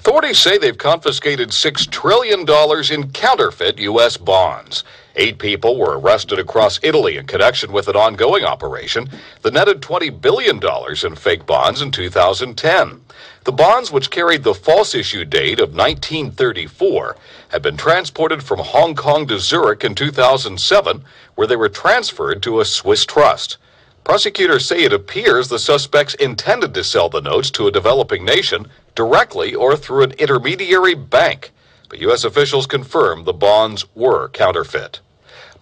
Authorities say they've confiscated $6 trillion in counterfeit U.S. bonds. 8 people were arrested across Italy in connection with an ongoing operation that netted $20 billion in fake bonds in 2010. The bonds, which carried the false issue date of 1934, had been transported from Hong Kong to Zurich in 2007, where they were transferred to a Swiss trust. Prosecutors say it appears the suspects intended to sell the notes to a developing nation directly or through an intermediary bank. But U.S. officials confirmed the bonds were counterfeit.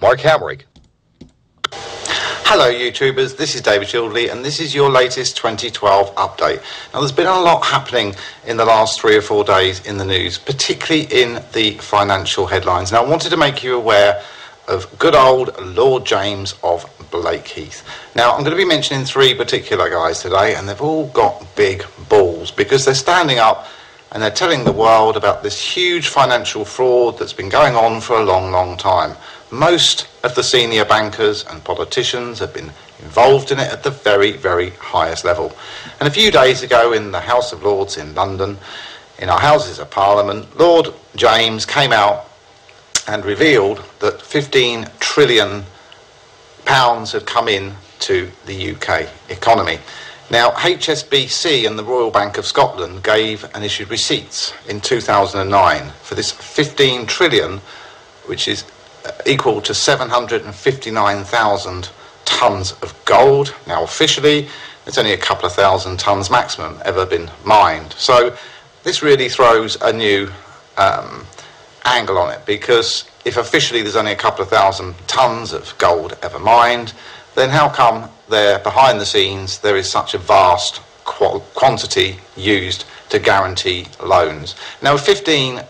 Mark Hamrick. Hello YouTubers, this is David Childley and this is your latest 2012 update. Now there's been a lot happening in the last 3 or 4 days in the news, particularly in the financial headlines. Now I wanted to make you aware of good old Lord James of BlackHeath. Now I'm going to be mentioning 3 particular guys today, and they've all got big balls because they're standing up and they're telling the world about this huge financial fraud that's been going on for a long time. Most of the senior bankers and politicians have been involved in it at the very highest level. And a few days ago in the House of Lords in London, in our Houses of Parliament, Lord James came out and revealed that 15 trillion pounds had come in to the UK economy. Now, HSBC and the Royal Bank of Scotland gave and issued receipts in 2009 for this 15 trillion, which is equal to 759,000 tonnes of gold. Now, officially, it's only a couple of thousand tonnes maximum ever been mined. So this really throws a new angle on it, because if officially there's only a couple of thousand tonnes of gold ever mined, then how come there behind the scenes there is such a vast quantity used to guarantee loans? Now 15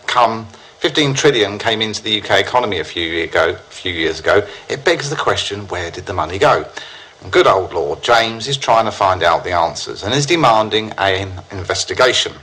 trillion came into the UK economy a few years ago. It begs the question, where did the money go? And good old Lord James is trying to find out the answers and is demanding an investigation.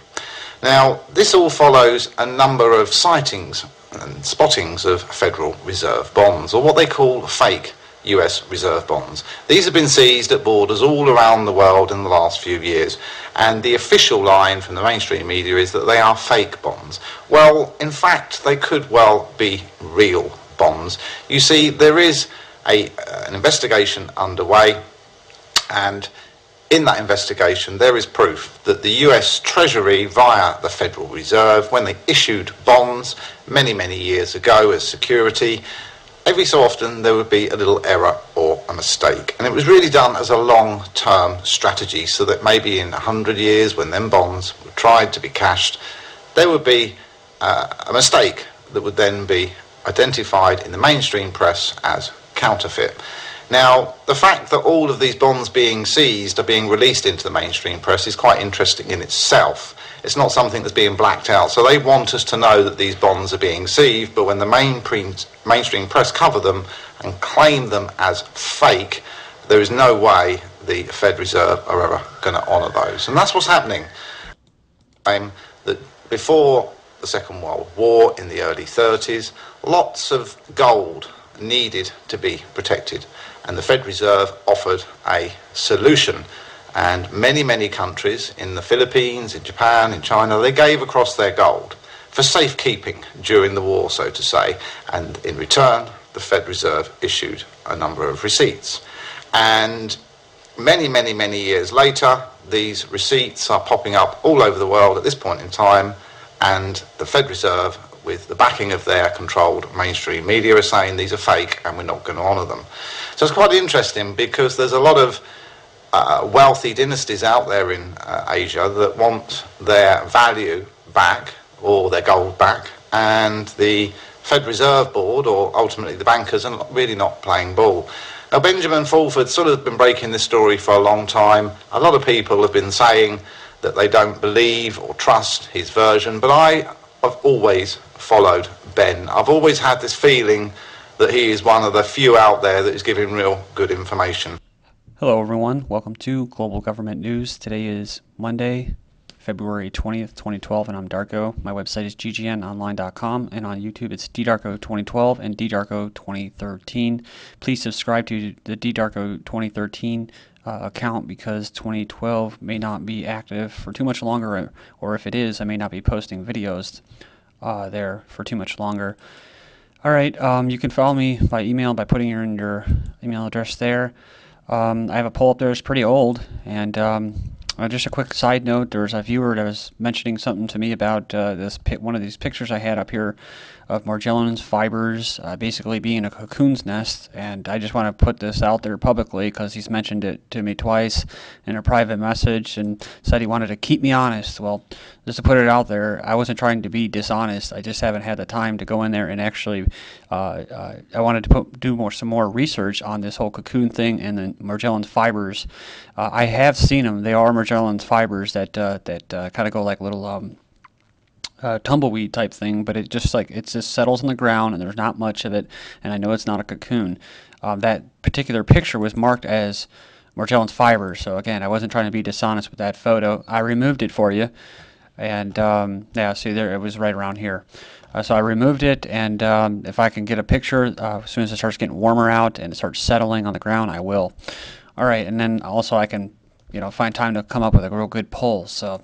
Now, this all follows a number of sightings and spottings of Federal Reserve bonds, or what they call fake US Reserve bonds. These have been seized at borders all around the world in the last few years, and the official line from the mainstream media is that they are fake bonds. Well, in fact, they could well be real bonds. You see, there is an investigation underway, and in that investigation there is proof that the US Treasury, via the Federal Reserve, when they issued bonds many years ago as security, every so often there would be a little error or a mistake, and it was really done as a long-term strategy, so that maybe in 100 years, when them bonds were tried to be cashed, there would be a mistake that would then be identified in the mainstream press as counterfeit. Now, the fact that all of these bonds being seized are being released into the mainstream press is quite interesting in itself. It's not something that's being blacked out. So they want us to know that these bonds are being seized, but when the mainstream press cover them and claim them as fake, there is no way the Fed Reserve are ever going to honour those. And that's what's happening. That before the Second World War, in the early 30s, lots of gold needed to be protected, and the Fed Reserve offered a solution. And many countries, in the Philippines, in Japan, in China, they gave across their gold for safekeeping during the war, so to say. And in return, the Fed Reserve issued a number of receipts. And many years later, these receipts are popping up all over the world at this point in time, and the Fed Reserve, with the backing of their controlled mainstream media, are saying these are fake and we're not going to honour them. So it's quite interesting, because there's a lot of wealthy dynasties out there in Asia that want their value back, or their gold back, and the Fed Reserve Board, or ultimately the bankers, are really not playing ball. Now, Benjamin Fulford's sort of been breaking this story for a long time. A lot of people have been saying that they don't believe or trust his version, but I have always followed Ben. I've always had this feeling that he is one of the few out there that is giving real good information. Hello everyone, welcome to Global Government News. Today is Monday, February 20th, 2012, and I'm Darko. My website is ggnonline.com, and on YouTube it's ddarko2012 and ddarko2013. Please subscribe to the ddarko2013 account because 2012 may not be active for too much longer, or if it is, I may not be posting videos there for too much longer. All right, you can follow me by email by putting in your email address there. I have a poll up there that's pretty old, and just a quick side note, there's a viewer that was mentioning something to me about one of these pictures I had up here of Magellan's fibers basically being a cocoon's nest, and I just want to put this out there publicly because he's mentioned it to me twice in a private message and said he wanted to keep me honest. Well, just to put it out there, I wasn't trying to be dishonest. I just haven't had the time to go in there and actually I wanted to do some more research on this whole cocoon thing and the Magellan's fibers. I have seen them. They are Magellan's fibers that kind of go like little tumbleweed type thing, but it just settles on the ground and there's not much of it, and I know it's not a cocoon. That particular picture was marked as Magellan's fibers, so again, I wasn't trying to be dishonest with that photo. I removed it for you, and yeah, see there, it was right around here. So I removed it, and if I can get a picture as soon as it starts getting warmer out and it starts settling on the ground, I will. All right, and then also I can find time to come up with a real good poll. So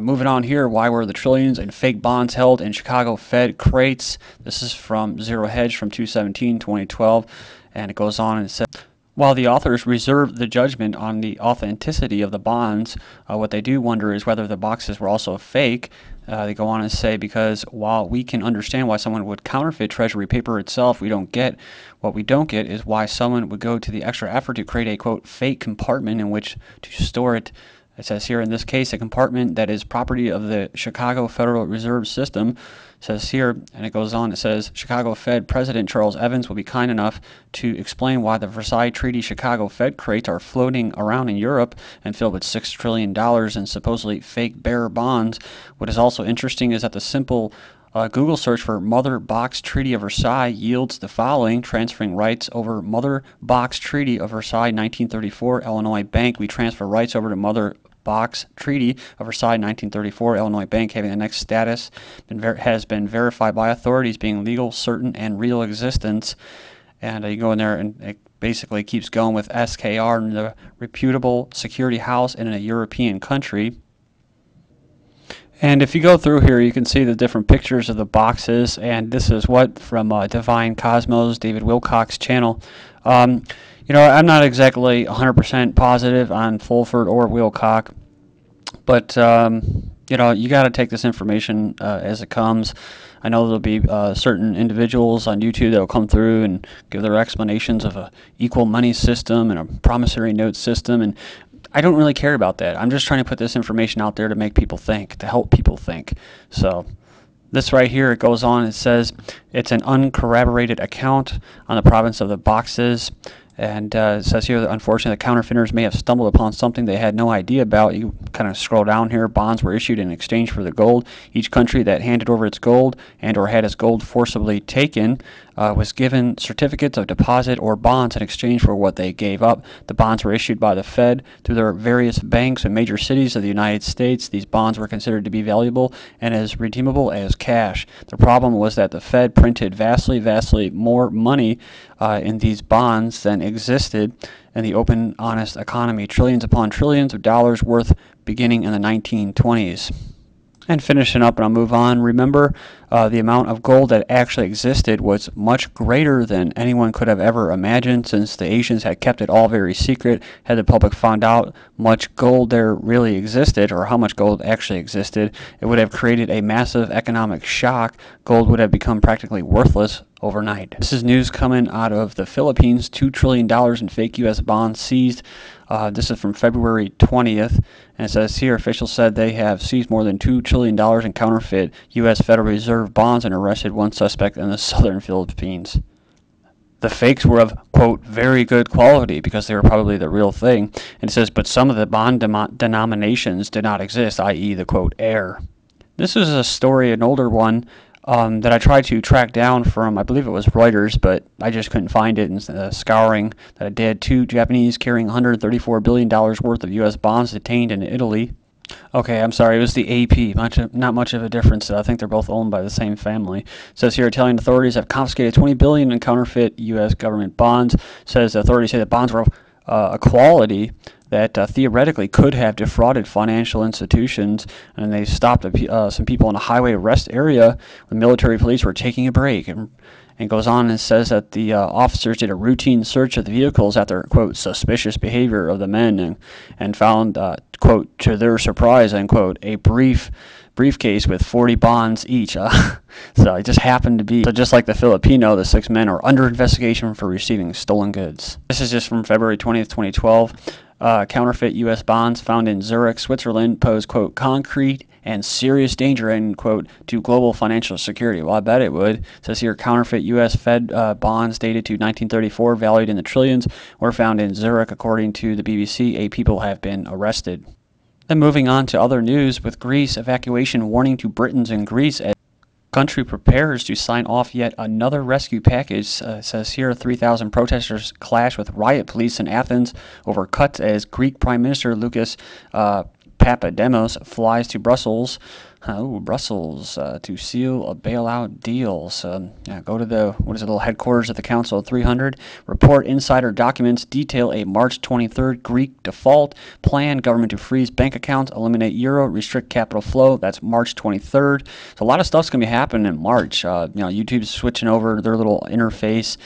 moving on here, why were the trillions in fake bonds held in Chicago Fed crates? This is from Zero Hedge from 2017-2012, and it goes on and it says, while the authors reserve the judgment on the authenticity of the bonds, what they do wonder is whether the boxes were also fake. They go on and say, because while we can understand why someone would counterfeit Treasury paper itself, what we don't get is why someone would go to the extra effort to create a, quote, fake compartment in which to store it. It says here, in this case, a compartment that is property of the Chicago Federal Reserve System. It says here, and it goes on, it says, Chicago Fed President Charles Evans will be kind enough to explain why the Versailles Treaty Chicago Fed crates are floating around in Europe and filled with $6 trillion in supposedly fake bearer bonds. What is also interesting is that the simple Google search for Mother Box Treaty of Versailles yields the following: transferring rights over Mother Box Treaty of Versailles 1934 Illinois Bank. We transfer rights over to Mother Box Treaty of Versailles 1934 Illinois Bank having the next status has been verified by authorities being legal, certain, and real existence. And you go in there and it basically keeps going with SKR and the reputable security house in a European country. And if you go through here, you can see the different pictures of the boxes, and this is what from Divine Cosmos, David Wilcock's channel. I'm not exactly 100% positive on Fulford or Wilcock, but you got to take this information as it comes. I know there'll be certain individuals on YouTube that will come through and give their explanations of a equal money system and a promissory note system, and I don't really care about that. I'm just trying to put this information out there to make people think, to help people think. So this right here, it goes on, it says it's an uncorroborated account on the provenance of the boxes. And it says here that unfortunately the counterfeiters may have stumbled upon something they had no idea about. You kind of scroll down here. Bonds were issued in exchange for the gold. Each country that handed over its gold and or had its gold forcibly taken was given certificates of deposit or bonds in exchange for what they gave up. The bonds were issued by the Fed through their various banks in major cities of the United States. These bonds were considered to be valuable and as redeemable as cash. The problem was that the Fed printed vastly more money in these bonds than existed in the open, honest economy. Trillions upon trillions of dollars worth beginning in the 1920s. And finishing up, and I'll move on, remember the amount of gold that actually existed was much greater than anyone could have ever imagined, since the Asians had kept it all very secret. Had the public found out much gold there really existed, or how much gold actually existed, it would have created a massive economic shock. Gold would have become practically worthless overnight. This is news coming out of the Philippines. $2 trillion in fake U.S. bonds seized. This is from February 20th, and it says here, officials said they have seized more than $2 trillion in counterfeit U.S. Federal Reserve bonds and arrested one suspect in the southern Philippines. The fakes were of, quote, very good quality because they were probably the real thing. And it says, but some of the bond denominations did not exist, i.e. the, quote, heir. This is a story, an older one, that I tried to track down from, I believe it was Reuters, but I just couldn't find it in the scouring that I did. 2 Japanese carrying $134 billion worth of U.S. bonds detained in Italy. Okay, I'm sorry, it was the AP. Not much of a difference. I think they're both owned by the same family. It says here, Italian authorities have confiscated $20 billion in counterfeit U.S. government bonds. It says the authorities say the bonds were equality that theoretically could have defrauded financial institutions, and they stopped some people in a highway arrest area when military police were taking a break. And goes on and says that the officers did a routine search of the vehicles after, quote, suspicious behavior of the men, and found, quote, to their surprise, end quote, a briefcase with 40 bonds each. So it just happened to be. So just like the Filipino, the 6 men are under investigation for receiving stolen goods. This is just from February 20th, 2012. Counterfeit U.S. bonds found in Zurich, Switzerland pose, quote, concrete and serious danger, end quote, to global financial security. Well, I bet it would. It says here, counterfeit U.S. Fed bonds dated to 1934, valued in the trillions, were found in Zurich. According to the BBC, 8 people have been arrested. Then moving on to other news, with Greece, evacuation warning to Britons in Greece as country prepares to sign off yet another rescue package. Says here, 3,000 protesters clash with riot police in Athens over cuts as Greek Prime Minister Lucas Papademos flies to Brussels. To seal a bailout deal. So go to the little headquarters of the Council of 300. Report insider documents detail a March 23rd Greek default plan. Government to freeze bank accounts, eliminate euro, restrict capital flow. That's March 23rd. So a lot of stuff's gonna be happening in March. YouTube's switching over their little interface.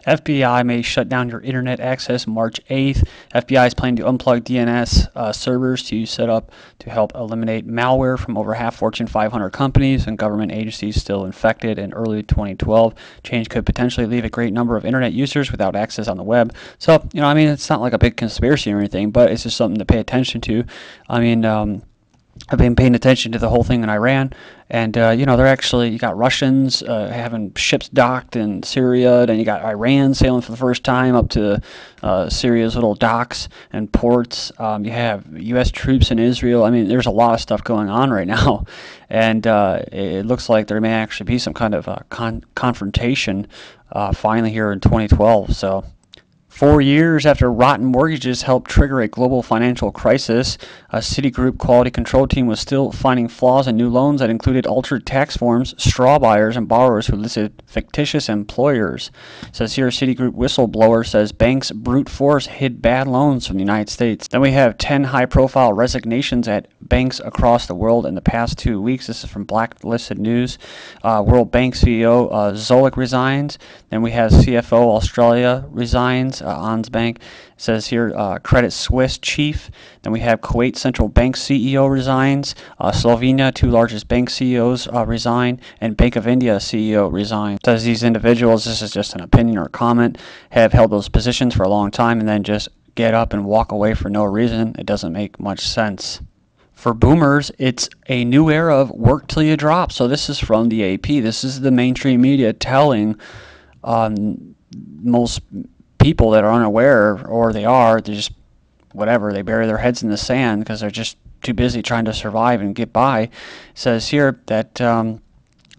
FBI may shut down your internet access March 8th. FBI is planning to unplug DNS servers to help eliminate malware from over half Fortune 500 companies and government agencies still infected. In early 2012, change could potentially leave a great number of internet users without access on the web. So, it's not like a big conspiracy or anything, but it's just something to pay attention to. I've been paying attention to the whole thing in Iran, and you got Russians having ships docked in Syria, then you got Iran sailing for the first time up to Syria's little docks and ports. You have U.S. troops in Israel. There's a lot of stuff going on right now, and it looks like there may actually be some kind of confrontation finally here in 2012. So 4 years after rotten mortgages helped trigger a global financial crisis, a Citigroup quality control team was still finding flaws in new loans that included altered tax forms, straw buyers, and borrowers who listed fictitious employers. It says here, Citigroup whistleblower says banks brute force hid bad loans from the United States. Then we have 10 high-profile resignations at banks across the world in the past 2 weeks. This is from Blacklisted News. World Bank CEO Zurich resigns. Then we have CFO Australia resigns. Ons Bank says here, Credit Suisse chief. Then we have Kuwait Central Bank CEO resigns. Slovenia, 2 largest bank CEOs resign, and Bank of India CEO resign. Says these individuals, this is just an opinion or comment, have held those positions for a long time and then just get up and walk away for no reason. It doesn't make much sense. For boomers, it's a new era of work till you drop. So this is from the AP. This is the mainstream media telling most people that are unaware, or they just they bury their heads in the sand because they're just too busy trying to survive and get by. It says here that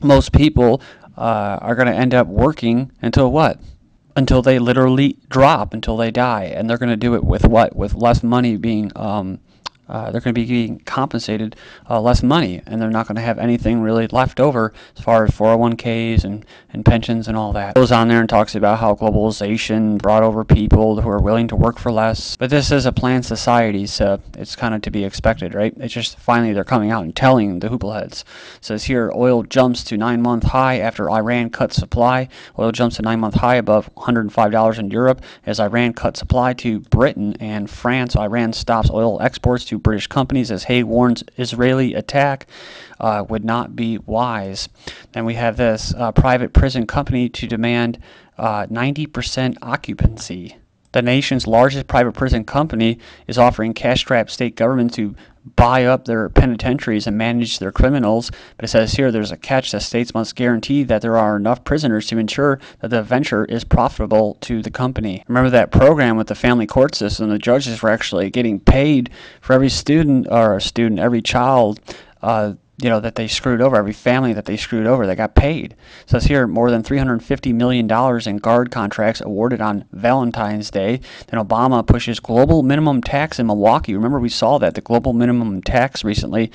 most people are going to end up working until what? Until they literally drop, until they die, and they're going to do it with what? With less money being they're going to be getting compensated less money, and they're not going to have anything really left over as far as 401ks and pensions and all that. It goes on there and talks about how globalization brought over people who are willing to work for less. But this is a planned society, so it's kind of to be expected, right? It's just finally they're coming out and telling the hoopleheads. It says here, oil jumps to 9-month high after Iran cut supply. Oil jumps to 9-month high above $105 in Europe as Iran cut supply to Britain and France. Iran stops oil exports to British companies as Hague warns Israeli attack would not be wise. Then we have this private prison company to demand 90% occupancy. The nation's largest private prison company is offering cash-strapped state governments to buy up their penitentiaries and manage their criminals. But it says here there's a catch that states must guarantee that there are enough prisoners to ensure that the venture is profitable to the company. Remember that program with the family court system? The judges were actually getting paid for every every child that they screwed over, every family that they screwed over, they got paid. It says here more than $350 million in guard contracts awarded on Valentine's Day. Then Obama pushes global minimum tax in Milwaukee. Remember we saw that, the global minimum tax recently.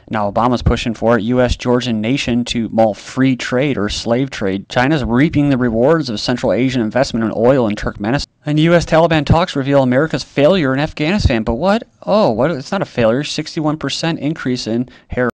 Now Obama's pushing for it. U.S. Georgian nation to mull free trade or slave trade. China's reaping the rewards of Central Asian investment in oil and Turkmenistan. And U.S. Taliban talks reveal America's failure in Afghanistan. But what? Oh, what? It's not a failure. 61% increase in heroin.